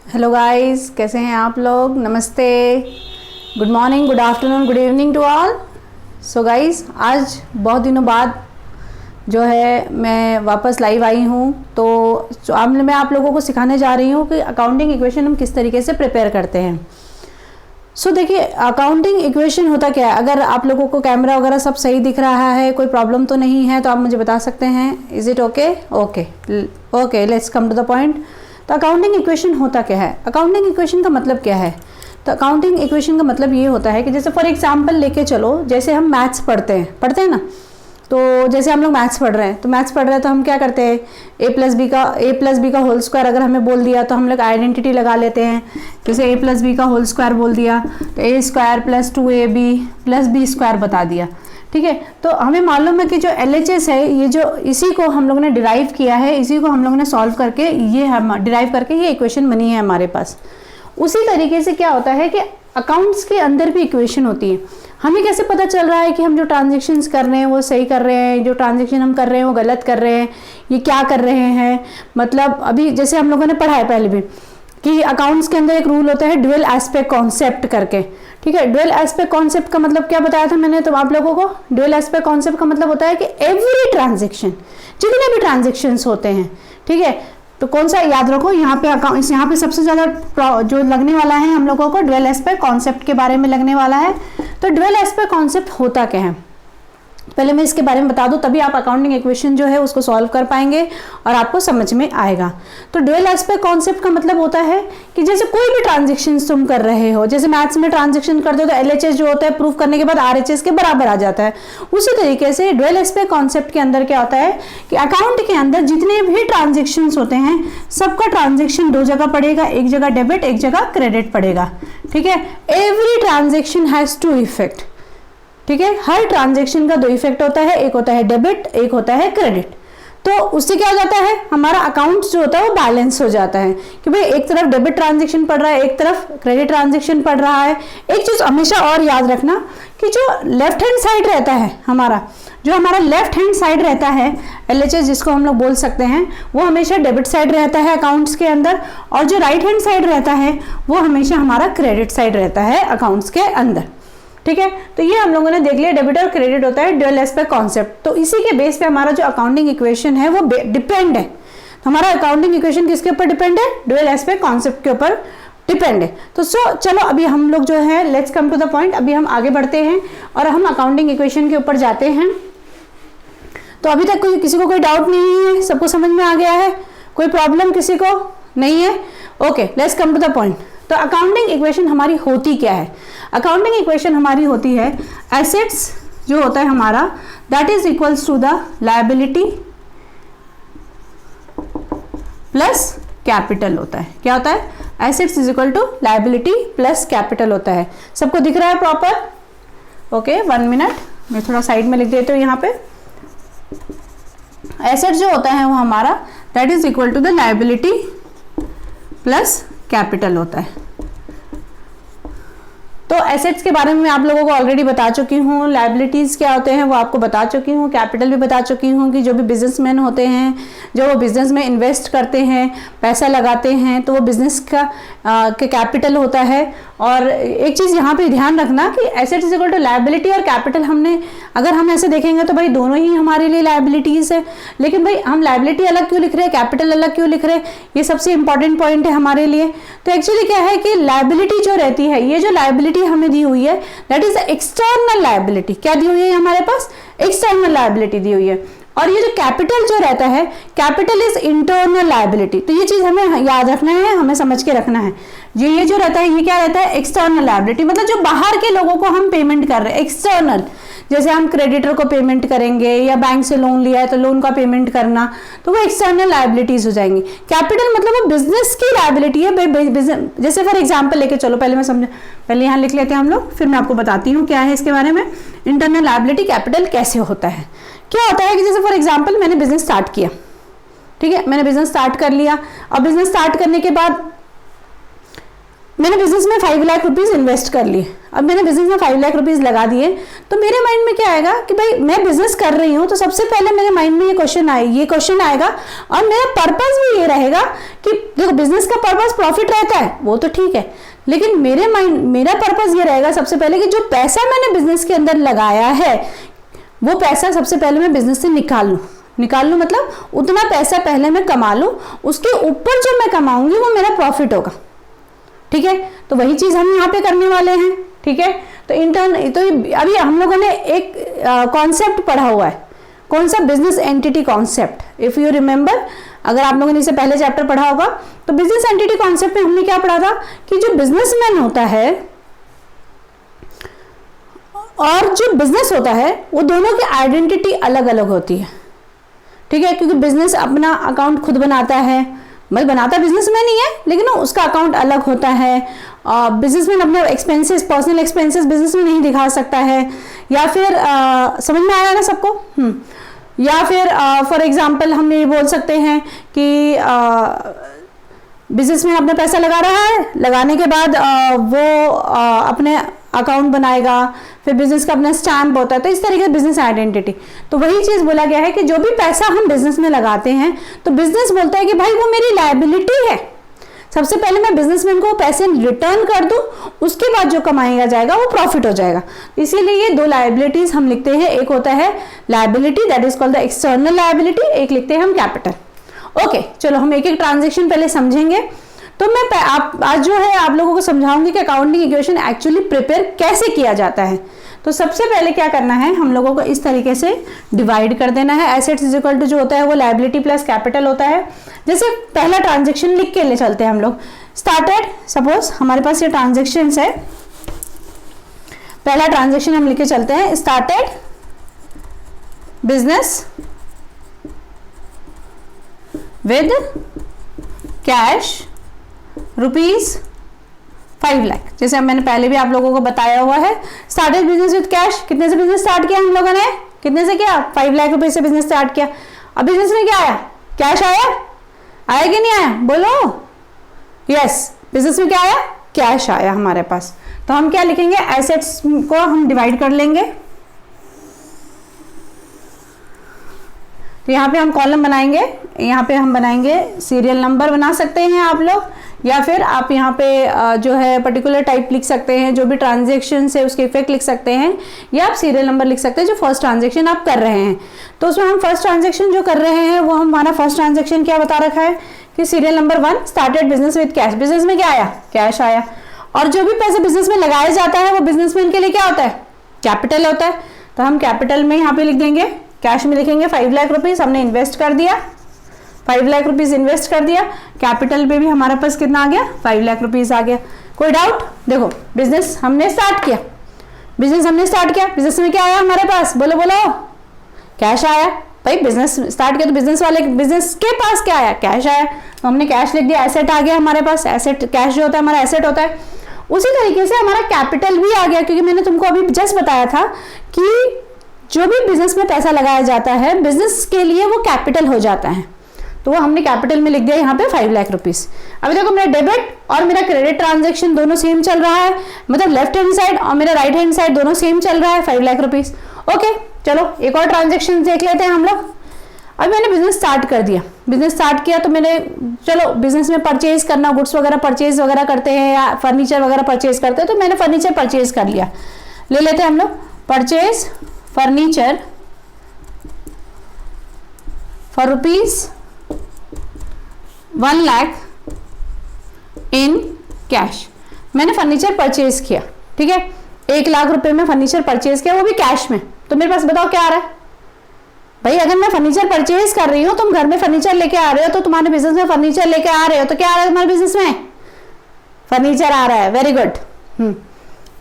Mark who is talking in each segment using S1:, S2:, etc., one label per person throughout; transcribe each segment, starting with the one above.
S1: Hello guys, कैसे हैं आप लोग। नमस्ते, good morning, good afternoon, good evening to all. So guys, आज बहुत दिनों बाद जो है मैं वापस लाइव आई हूँ। तो अब मैं आप लोगों को सिखाने जा रही हूँ कि अकाउंटिंग इक्वेशन हम किस तरीके से प्रिपेयर करते हैं। सो देखिए, अकाउंटिंग इक्वेशन होता क्या है। अगर आप लोगों को कैमरा वगैरह सब सही दिख रहा है, कोई प्रॉब्लम तो नहीं है, तो आप मुझे बता सकते हैं। Is it okay? Okay, let's come to the point. तो अकाउंटिंग इक्वेशन होता क्या है, अकाउंटिंग इक्वेशन का मतलब क्या है। तो अकाउंटिंग इक्वेशन का मतलब ये होता है कि जैसे फॉर एग्जांपल लेके चलो, जैसे हम मैथ्स पढ़ते हैं ना। तो जैसे हम लोग मैथ्स पढ़ रहे हैं, तो मैथ्स पढ़ रहे हैं तो हम क्या करते हैं, ए प्लस बी का होल स्क्वायर अगर हमें बोल दिया तो हम लोग आइडेंटिटी लगा लेते हैं। जैसे ए प्लस बी का होल स्क्वायर बोल दिया तो A square plus 2ab plus B square बता दिया। ठीक है, तो हमें मालूम है कि जो LHS है, ये जो इसी को हम लोगों ने डिराइव किया है, इसी को हम लोगों ने सॉल्व करके ये हम डिराइव करके ये इक्वेशन बनी है हमारे पास। उसी तरीके से क्या होता है कि अकाउंट्स के अंदर भी इक्वेशन होती है। हमें कैसे पता चल रहा है कि हम जो ट्रांजेक्शन्स कर रहे हैं वो सही कर रहे हैं, जो ट्रांजेक्शन हम कर रहे हैं वो गलत कर रहे हैं, ये क्या कर रहे हैं। मतलब अभी जैसे हम लोगों ने पढ़ा है पहले भी कि अकाउंट्स के अंदर एक रूल होता है ड्यूअल एस्पेक्ट कॉन्सेप्ट करके। ठीक है, ड्यूअल एस्पेक्ट कॉन्सेप्ट का मतलब क्या बताया था मैंने तो आप लोगों को। ड्यूअल एस्पेक्ट कॉन्सेप्ट का मतलब होता है कि एवरी ट्रांजेक्शन, जितने भी ट्रांजेक्शन्स होते हैं, ठीक है, तो कौन सा याद रखो, यहाँ पे सबसे ज़्यादा जो लगने वाला है हम लोगों को ड्यूअल एस्पेक्ट कॉन्सेप्ट के बारे में लगने वाला है। तो ड्यूअल एस्पेक्ट कॉन्सेप्ट होता क्या है, पहले मैं इसके बारे में बता दूं, तभी आप अकाउंटिंग इक्वेशन जो है उसको सॉल्व कर पाएंगे और आपको समझ में आएगा। तो ड्यूअल एस्पेक्ट कॉन्सेप्ट का मतलब होता है कि जैसे कोई भी ट्रांजेक्शन तुम कर रहे हो, जैसे मैथ्स में ट्रांजेक्शन करते हो तो LHS जो होता है प्रूफ करने के बाद RHS के बराबर आ जाता है। उसी तरीके से ड्यूअल एस्पेक्ट कॉन्सेप्ट के अंदर क्या होता है कि अकाउंट के अंदर जितने भी ट्रांजेक्शन होते हैं सबका ट्रांजेक्शन दो जगह पड़ेगा, एक जगह डेबिट, एक जगह क्रेडिट पड़ेगा। ठीक है, every transaction has two effect. ठीक है, हर ट्रांजेक्शन का दो इफेक्ट होता है, एक होता है डेबिट, एक होता है क्रेडिट। तो उससे क्या हो जाता है, हमारा अकाउंट जो होता है वो बैलेंस हो जाता है कि भाई एक तरफ डेबिट ट्रांजेक्शन पड़ रहा है, एक तरफ क्रेडिट ट्रांजेक्शन पड़ रहा है। एक चीज हमेशा और याद रखना कि जो लेफ्ट हैंड साइड रहता है जो हमारा लेफ्ट हैंड साइड रहता है LHS जिसको हम लोग बोल सकते हैं, वो हमेशा डेबिट साइड रहता है अकाउंट्स के अंदर, और जो राइट हैंड साइड रहता है वो हमेशा हमारा क्रेडिट साइड रहता है अकाउंट्स के अंदर। ठीक है, तो ये हम लोगों ने देख लिया, डेबिट और क्रेडिट होता है ड्यूअल एस्पेक्ट कॉन्सेप्ट। तो इसी के बेस पे हमारा जो अकाउंटिंग इक्वेशन है वो डिपेंड है। तो हमारा अकाउंटिंग इक्वेशन किसके ऊपर डिपेंड है, ड्यूअल एस्पेक्ट कॉन्सेप्ट के ऊपर डिपेंड है। तो चलो अभी हम लोग जो है let's come to the point, अभी हम आगे बढ़ते हैं और हम अकाउंटिंग इक्वेशन के ऊपर जाते हैं। तो अभी तक किसी को कोई डाउट नहीं है, सबको समझ में आ गया है, कोई प्रॉब्लम किसी को नहीं है? Okay, let's come to the point. तो अकाउंटिंग इक्वेशन हमारी होती क्या है, अकाउंटिंग इक्वेशन हमारी होती है एसेट्स जो होता है हमारा that is equals to the liability plus capital होता है। क्या होता है, assets is equal to liability plus capital होता है। सबको दिख रहा है प्रॉपर? ओके, 1 मिनट, मैं थोड़ा साइड में लिख देती हूँ यहाँ पे। एसेट जो होता है वो हमारा that is equal to the liability plus capital होता है। तो एसेट्स के बारे में मैं आप लोगों को ऑलरेडी बता चुकी हूँ, लायबिलिटीज़ क्या होते हैं वो आपको बता चुकी हूँ, कैपिटल भी बता चुकी हूँ कि जो भी बिजनेसमैन होते हैं, जो वो बिजनेस में इन्वेस्ट करते हैं, पैसा लगाते हैं, तो वो बिजनेस का कैपिटल होता है। और एक चीज़ यहाँ पे ध्यान रखना कि assets is equal to liability और कैपिटल, अगर हम ऐसे देखेंगे तो भाई दोनों ही हमारे लिए लायबिलिटीज़ है, लेकिन भाई हम लायबिलिटी अलग क्यों लिख रहे हैं, कैपिटल अलग क्यों लिख रहे हैं, ये सबसे इंपॉर्टेंट पॉइंट है हमारे लिए। तो एक्चुअली क्या है कि लायबिलिटी जो रहती है, ये जो लायबिलिटी हमें दी हुई है दैट इज एक्सटर्नल लायबिलिटी। क्या दी हुई है हमारे पास, एक्सटर्नल लायबिलिटी दी हुई है। और ये जो कैपिटल जो रहता है, कैपिटल इज इंटरनल लायबिलिटी। तो ये चीज हमें याद रखना है, हमें समझ के रखना है। ये जो रहता है ये क्या रहता है, एक्सटर्नल लायबिलिटी, मतलब जो बाहर के लोगों को हम पेमेंट कर रहे हैं, एक्सटर्नल। जैसे हम क्रेडिटर को पेमेंट करेंगे या बैंक से लोन लिया है तो लोन का पेमेंट करना, तो वो एक्सटर्नल लायबिलिटीज हो जाएंगी। कैपिटल मतलब वो बिजनेस की लायबिलिटी है। जैसे फॉर एग्जांपल लेके चलो, पहले यहाँ लिख लेते हैं हम लोग, फिर मैं आपको बताती हूँ क्या है इसके बारे में इंटरनल लायबिलिटी कैपिटल कैसे होता है। क्या होता है कि जैसे फॉर एग्जाम्पल मैंने बिजनेस स्टार्ट किया, ठीक है, मैंने बिजनेस स्टार्ट कर लिया। और बिजनेस स्टार्ट करने के बाद मैंने बिजनेस में 5 लाख रुपीस इन्वेस्ट कर लिए, अब मैंने बिजनेस में 5 लाख रुपीस लगा दिए, तो मेरे माइंड में क्या आएगा कि भाई मैं बिजनेस कर रही हूँ, तो सबसे पहले मेरे माइंड में ये क्वेश्चन आएगा और मेरा पर्पस भी ये रहेगा कि देखो बिजनेस का पर्पस प्रॉफिट रहता है, वो तो ठीक है, लेकिन मेरा पर्पस ये रहेगा सबसे पहले कि जो पैसा मैंने बिजनेस के अंदर लगाया है वो पैसा सबसे पहले मैं बिजनेस से निकाल लूँ, मतलब उतना पैसा पहले मैं कमा लूँ, उसके ऊपर जो मैं कमाऊंगी वो मेरा प्रॉफिट होगा। ठीक है, तो वही चीज हम यहाँ पे करने वाले हैं। ठीक है, तो अभी हम लोगों ने एक कॉन्सेप्ट पढ़ा हुआ है, कौन सा? Business entity concept. If you remember, अगर आप लोगों ने इससे पहले चैप्टर पढ़ा होगा तो बिजनेस एंटिटी कॉन्सेप्ट में हमने क्या पढ़ा था कि जो बिजनेसमैन होता है और जो बिजनेस होता है वो दोनों की आइडेंटिटी अलग अलग होती है। ठीक है, क्योंकि बिजनेस अपना अकाउंट खुद बनाता है, मतलब बनाता बिजनेसमैन ही है, लेकिन उसका अकाउंट अलग होता है। बिजनेसमैन अपने एक्सपेंसेस, पर्सनल एक्सपेंसेस बिजनेस में नहीं दिखा सकता है, या फिर समझ में आया ना सबको? या फिर फॉर एग्जांपल हम ये बोल सकते हैं कि बिजनेस में अपना पैसा लगा रहा है, लगाने के बाद वो अपने अकाउंट बनाएगा, फिर बिजनेस का अपना स्टैम्प होता है, तो इस तरीके से बिजनेस आइडेंटिटी। तो वही चीज बोला गया है कि जो भी पैसा हम बिजनेस में लगाते हैं तो बिजनेस बोलता है कि भाई वो मेरी लायबिलिटी है, सबसे पहले मैं बिजनेसमैन को पैसे रिटर्न कर दूं, उसके बाद जो कमाया जाएगा वो प्रॉफिट हो जाएगा। इसीलिए ये दो लायबिलिटीज हम लिखते हैं, एक होता है liability that is called the external liability, एक लिखते हैं हम कैपिटल। ओके, चलो हम एक एक ट्रांजेक्शन पहले समझेंगे। तो मैं आज जो है आप लोगों को समझाऊंगी कि अकाउंटिंग इक्वेशन एक्चुअली प्रिपेयर कैसे किया जाता है। तो सबसे पहले क्या करना है, हम लोगों को इस तरीके से डिवाइड कर देना है। एसेट्स इज इक्वल टू जो होता है वो लायबिलिटी प्लस कैपिटल होता है। जैसे पहला ट्रांजेक्शन लिख के ले चलते हैं हम लोग। स्टार्टेड, सपोज हमारे पास ये ट्रांजेक्शन है, पहला ट्रांजेक्शन हम लिख के चलते हैं। Started business with cash ₹5 lakh. जैसे मैंने पहले भी आप लोगों को बताया हुआ है, स्टार्टेड बिजनेस विद कैश। कितने से बिजनेस स्टार्ट किया हम लोगों ने? कितने से किया? 5 लाख रुपए से बिजनेस स्टार्ट किया। अब बिजनेस में क्या आया? कैश आया कि नहीं आया? बोलो। यस, बिजनेस में क्या आया? कैश आया हमारे पास। तो हम क्या लिखेंगे? एसेट्स को हम डिवाइड कर लेंगे। तो यहाँ पे हम कॉलम बनाएंगे, यहाँ पे हम बनाएंगे सीरियल नंबर बना सकते हैं आप लोग, या फिर आप यहाँ पे जो है पर्टिकुलर टाइप लिख सकते हैं, जो भी ट्रांजेक्शन है उसके इफेक्ट लिख सकते हैं, या आप सीरियल नंबर लिख सकते हैं जो फर्स्ट ट्रांजेक्शन आप कर रहे हैं। तो उसमें हम फर्स्ट ट्रांजेक्शन जो कर रहे हैं वो हमारा फर्स्ट ट्रांजेक्शन क्या बता रखा है कि serial number 1 started business with cash. Business में क्या आया? कैश आया। और जो भी पैसे बिजनेस में लगाया जाता है वो बिजनेसमैन के लिए क्या होता है? कैपिटल होता है। तो हम कैपिटल में यहाँ पे लिख देंगे, कैश में लिखेंगे 5 लाख रुपीज हमने इन्वेस्ट कर दिया, 5 लाख रुपीज इन्वेस्ट कर दिया। कैपिटल पे भी हमारे पास कितना आ गया? 5 लाख रुपीज आ गया। कोई डाउट? देखो बिजनेस हमने स्टार्ट किया, बिजनेस में क्या आया हमारे पास? बोलो बोलो। कैश आया। भाई बिजनेस स्टार्ट किया तो बिजनेस के पास क्या आया? कैश आया। तो हमने कैश लिख दिया, एसेट आ गया हमारे पास। एसेट, कैश जो होता है हमारा एसेट होता है। उसी तरीके से हमारा कैपिटल भी आ गया, क्योंकि मैंने तुमको अभी जस्ट बताया था कि जो भी बिजनेस में पैसा लगाया जाता है बिजनेस के लिए वो कैपिटल हो जाता है। तो वो हमने कैपिटल में लिख दिया यहाँ पे 5 लाख रुपीज। अभी देखो मेरा डेबिट और मेरा क्रेडिट ट्रांजैक्शन दोनों सेम चल रहा है, मतलब लेफ्ट हैंड साइड और मेरा राइट हैंड साइड दोनों सेम चल रहा है, 5 लाख रुपीज। ओके, चलो एक और ट्रांजैक्शन देख लेते हैं हम लोग। अभी मैंने बिजनेस स्टार्ट कर दिया, बिजनेस स्टार्ट किया तो मैंने, चलो बिजनेस में परचेज करना, गुड्स वगैरह परचेज वगैरह करते हैं या फर्नीचर वगैरह परचेज करते हैं, तो मैंने फर्नीचर परचेज कर लिया। ले लेते हैं हम लोग purchase furniture for ₹1 lakh in cash. मैंने फर्नीचर परचेज किया, ठीक है, 1 लाख रुपए में फर्नीचर परचेज किया, वो भी कैश में। तो मेरे पास बताओ क्या आ रहा है भाई? अगर मैं फर्नीचर परचेज कर रही हूँ, तुम घर में फर्नीचर लेके आ रहे हो, तो तुम्हारे बिजनेस में फर्नीचर लेके आ रहे हो, तो क्या आ रहा है तुम्हारे बिजनेस में? फर्नीचर आ रहा है। Very good.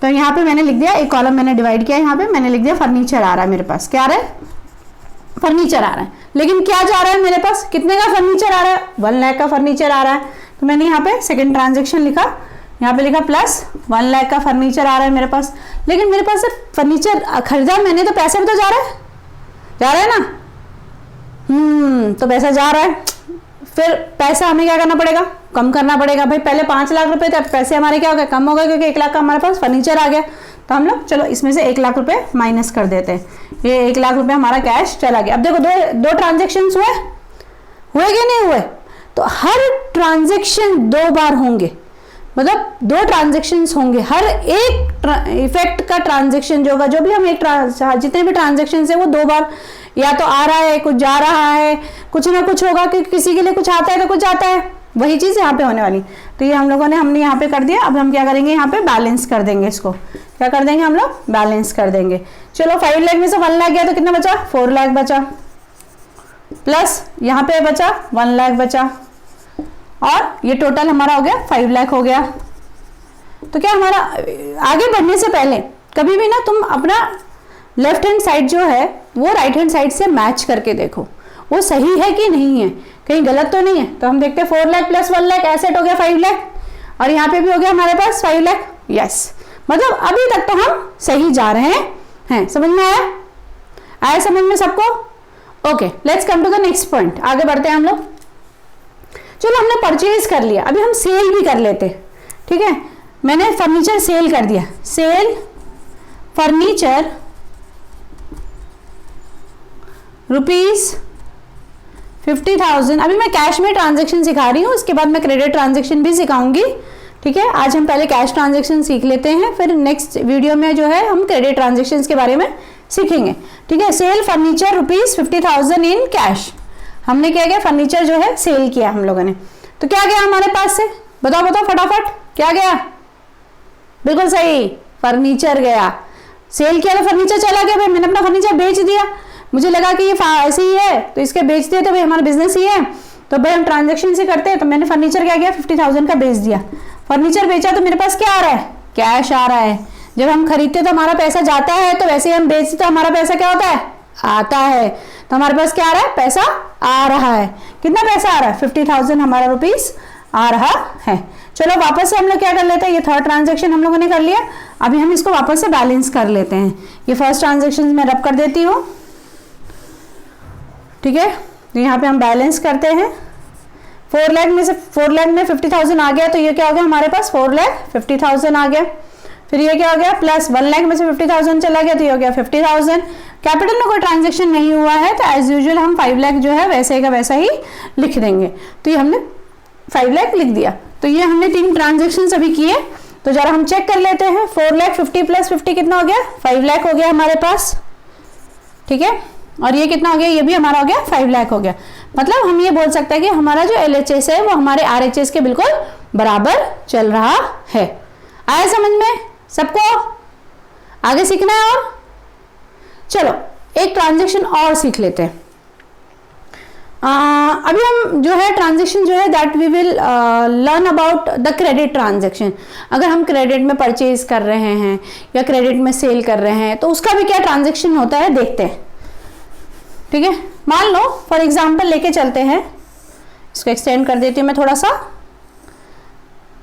S1: तो यहाँ पे मैंने लिख दिया, एक कॉलम मैंने डिवाइड किया, यहाँ पे मैंने लिख दिया फर्नीचर आ रहा है मेरे पास। क्या आ रहा है? फर्नीचर आ रहा है। लेकिन क्या जा रहा है मेरे पास? कितने का फर्नीचर आ रहा है? 1 लाख का फर्नीचर आ रहा है। तो मैंने यहाँ पे सेकंड ट्रांजेक्शन लिखा, यहाँ पे लिखा प्लस 1 लाख का फर्नीचर आ रहा है मेरे पास। लेकिन मेरे पास फर्नीचर खरीदा मैंने, तो पैसा भी तो जा रहा है ना? तो पैसा जा रहा है, फिर पैसा हमें क्या करना पड़ेगा, कम करना पड़ेगा। भाई पहले 5 लाख रुपए थे, अब पैसे हमारे क्या हो गए, कम हो गए, क्योंकि 1 लाख का हमारे पास फर्नीचर आ गया। तो हम लोग चलो इसमें से 1 लाख रुपए माइनस कर देते हैं, ये 1 लाख रुपए हमारा कैश चला गया। अब देखो दो ट्रांजेक्शन हुए कि नहीं हुए, तो हर ट्रांजेक्शन 2 बार होंगे, मतलब 2 ट्रांजेक्शन्स होंगे। हर एक इफेक्ट का ट्रांजेक्शन जो होगा, जो भी हम जितने भी ट्रांजेक्शन है वो 2 बार या तो आ रहा है, कुछ जा रहा है, कुछ ना कुछ होगा, कि किसी के लिए कुछ आता है तो कुछ जाता है, वही चीज यहाँ पे होने वाली। तो ये हमने यहाँ पे कर दिया। अब हम क्या करेंगे, यहाँ पे बैलेंस कर देंगे, इसको क्या कर देंगे हम लोग, बैलेंस कर देंगे। चलो 5 लाख में से 1 लाख गया तो कितना बचा, 4 लाख बचा, प्लस यहाँ पे बचा 1 लाख बचा, और ये टोटल हमारा हो गया 5 लाख हो गया। तो क्या हमारा आगे बढ़ने से पहले कभी भी ना तुम अपना लेफ्ट हैंड साइड जो है वो राइट हैंड साइड से मैच करके देखो, वो सही है कि नहीं है, कहीं गलत तो नहीं है। तो हम देखते हैं 4 लाख प्लस 1 लाख एसेट हो गया 5 लाख, और यहाँ पे भी हो गया हमारे पास 5 लाख। यस, मतलब अभी तक तो हम सही जा रहे हैं। समझ में आया समझ में सबको? Okay, let's come to the next point, आगे बढ़ते हैं हम लोग। चलो हमने परचेज कर लिया, अभी हम सेल भी कर लेते। ठीक है, मैंने फर्नीचर सेल कर दिया, सेल फर्नीचर ₹50,000। अभी मैं कैश में ट्रांजैक्शन सिखा रही हूँ, उसके बाद मैं क्रेडिट ट्रांजैक्शन भी सिखाऊंगी। ठीक है, आज हम पहले कैश ट्रांजैक्शन सीख लेते हैं, फिर नेक्स्ट वीडियो में जो है हम क्रेडिट ट्रांजैक्शन के बारे में सीखेंगे। ठीक है, सेल फर्नीचर ₹50,000 इन कैश। हमने क्या किया, फर्नीचर जो है सेल किया हम लोगों ने। तो क्या गया हमारे पास से, बताओ फटाफट, क्या गया? बिल्कुल सही, फर्नीचर गया। सेल किया तो फर्नीचर चला गया, भाई मैंने अपना फर्नीचर बेच दिया, मुझे लगा कि ये ऐसे ही है तो इसके बेच दिया, तो भाई हमारा बिजनेस ही है, तो भाई हम ट्रांजेक्शन से करते हैं। तो मैंने फर्नीचर क्या किया, 50,000 का बेच दिया। फर्नीचर बेचा तो मेरे पास क्या आ रहा है, कैश आ रहा है। जब हम खरीदते तो हमारा पैसा जाता है, तो वैसे ही हम बेचते तो हमारा पैसा क्या होता है, आता है। तो हमारे पास क्या आ रहा है, पैसा आ रहा है। कितना पैसा आ रहा है, 50,000 हमारा रुपीस आ रहा है। चलो वापस से हम लोग क्या कर लेते हैं, ये थर्ड ट्रांजेक्शन हम लोगों ने कर लिया, अभी हम इसको वापस से बैलेंस कर लेते हैं। ये फर्स्ट ट्रांजेक्शन में रब कर देती हूँ। ठीक है, तो यहाँ पे हम बैलेंस करते हैं। 4 लाख में से 4 लाख में 50,000 आ गया, तो ये क्या हो गया हमारे पास 4,50,000 आ गया। फिर ये क्या हो गया, प्लस 1 लाख में से 50,000 चला गया, तो ये हो गया 50,000। कैपिटल में कोई ट्रांजेक्शन नहीं हुआ है, तो एज यूजुअल हम 5 लाख जो है वैसे का वैसा ही लिख देंगे। तो ये हमने 5 लाख लिख दिया। तो ये हमने 3 ट्रांजेक्शन अभी किए, तो जरा हम चेक कर लेते हैं। 4 लाख 50 प्लस 50 कितना हो गया, 5 लाख हो गया हमारे पास। ठीक है, और ये कितना हो गया, ये भी हमारा हो गया 5 लाख हो गया। मतलब हम ये बोल सकते हैं कि हमारा जो LHS है वो हमारे RHS के बिल्कुल बराबर चल रहा है। आया समझ में सबको? आगे सीखना है और चलो एक ट्रांजेक्शन और सीख लेते हैं। अभी हम जो है ट्रांजेक्शन जो है that we will learn about the credit transaction. अगर हम क्रेडिट में परचेज कर रहे हैं या क्रेडिट में सेल कर रहे हैं तो उसका भी क्या ट्रांजेक्शन होता है देखते हैं। ठीक है, मान लो फॉर एग्जांपल लेके चलते हैं, इसको एक्सटेंड कर देती हूँ मैं थोड़ा सा।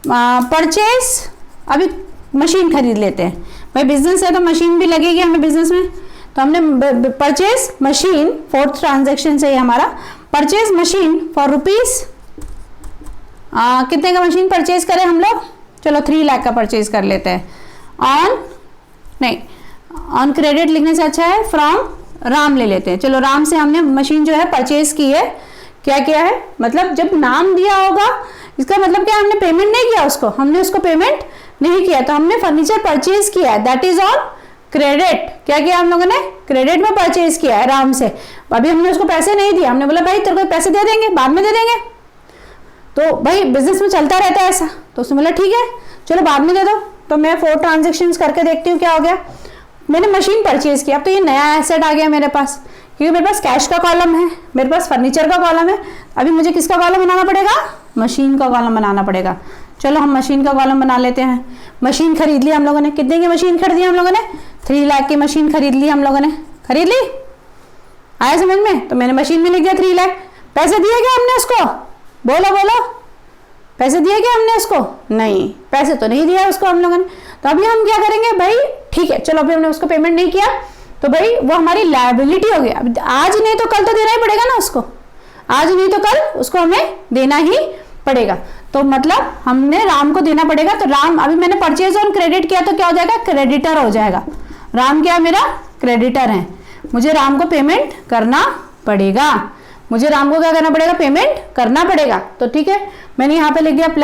S1: परचेज, अभी मशीन खरीद लेते हैं, भाई बिजनेस है तो मशीन भी लगेगी हमें बिजनेस में। तो हमने परचेज मशीन, फोर्थ ट्रांजेक्शन से हमारा परचेज मशीन फॉर रुपीज, कितने का मशीन परचेज करें हम लोग, चलो 3 लाख का परचेज कर लेते हैं। ऑन क्रेडिट लिखने से अच्छा है फ्रॉम राम ले लेते हैं। चलो राम से हमने मशीन जो है परचेज की है। क्या किया है, मतलब जब नाम दिया होगा इसका मतलब क्या, हमने पेमेंट नहीं किया उसको, हमने उसको पेमेंट नहीं किया, तो हमने फर्नीचर परचेज किया है, दैट इज ऑन क्रेडिट। क्या किया हम लोगों ने, क्रेडिट में परचेज किया है राम से। अभी हमने उसको पैसे नहीं दिया, हमने बोला भाई तेरे को पैसे दे देंगे, बाद में दे देंगे। तो भाई बिजनेस में चलता रहता है ऐसा, तो उसने बोला ठीक है चलो बाद में दे दो। तो मैं 4 ट्रांजेक्शन करके देखती हूँ क्या हो गया। मैंने मशीन परचेज किया, अब तो ये नया एसेट आ गया मेरे पास, क्योंकि मेरे पास कैश का कॉलम है, मेरे पास फर्नीचर का कॉलम है। अभी मुझे किसका कॉलम बनाना पड़ेगा, मशीन का कॉलम बनाना पड़ेगा। चलो हम मशीन का कॉलम बना लेते हैं। मशीन खरीद ली हम लोगों ने, कितने की मशीन खरीदी हम लोगों ने, 3 लाख की मशीन खरीद ली हम लोगों ने, खरीद ली। आया समझ में? तो मैंने मशीन में लिख दिया 3 लाख। पैसे दिए क्या हमने उसको, बोलो बोलो, पैसे दिए क्या हमने उसको, नहीं पैसे तो नहीं दिया उसको हम लोगों ने। तो अभी हम क्या करेंगे भाई, ठीक है चलो अभी हमने उसको पेमेंट नहीं किया, तो भाई वो हमारी लायबिलिटी हो गई। अब आज नहीं तो कल तो देना ही पड़ेगा ना उसको। आज नहीं तो कल उसको हमें देना ही पड़ेगा। तो मतलब हमने राम को देना पड़ेगा। तो राम, अभी मैंने परचेज ऑन क्रेडिट किया तो क्या हो जाएगा, क्रेडिटर हो जाएगा। राम क्या मेरा क्रेडिटर है, मुझे राम को पेमेंट करना पड़ेगा, मुझे राम को क्या करना पड़ेगा, पेमेंट करना पड़ेगा। तो ठीक है, मैंने यहाँ पे लिख दिया